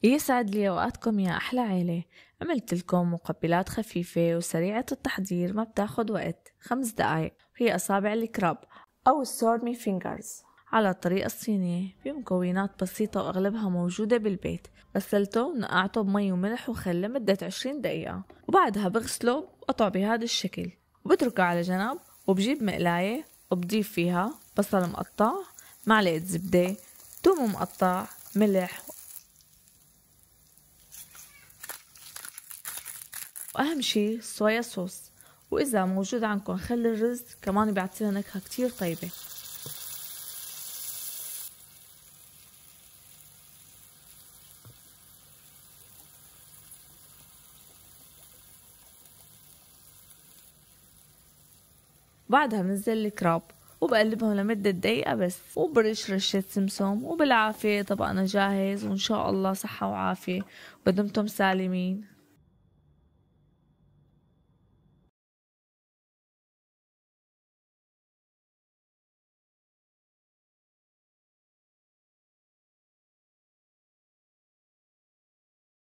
يسعد لي اوقاتكم يا احلى عيلة. عملت لكم مقبلات خفيفة وسريعة التحضير، ما بتاخد وقت 5 دقايق. هي اصابع الكراب او السورمي فينجرز على الطريقة الصينية، بمكونات بسيطة واغلبها موجودة بالبيت. غسلته ونقعته بمي وملح وخل لمدة 20 دقيقة، وبعدها بغسله وقطعه بهذا الشكل وبتركه على جنب. وبجيب مقلاية وبضيف فيها بصل مقطع، معلقة زبدة، ثوم مقطع، ملح، واهم شي صويا صوص. واذا موجود عندكم خل الرز كمان بيعطيها نكهة كتير طيبة. بعدها بنزل الكراب وبقلبهم لمدة دقيقة بس، وبرش رشة سمسم. وبالعافية طبقنا جاهز، وإن شاء الله صحة وعافية ودمتم سالمين.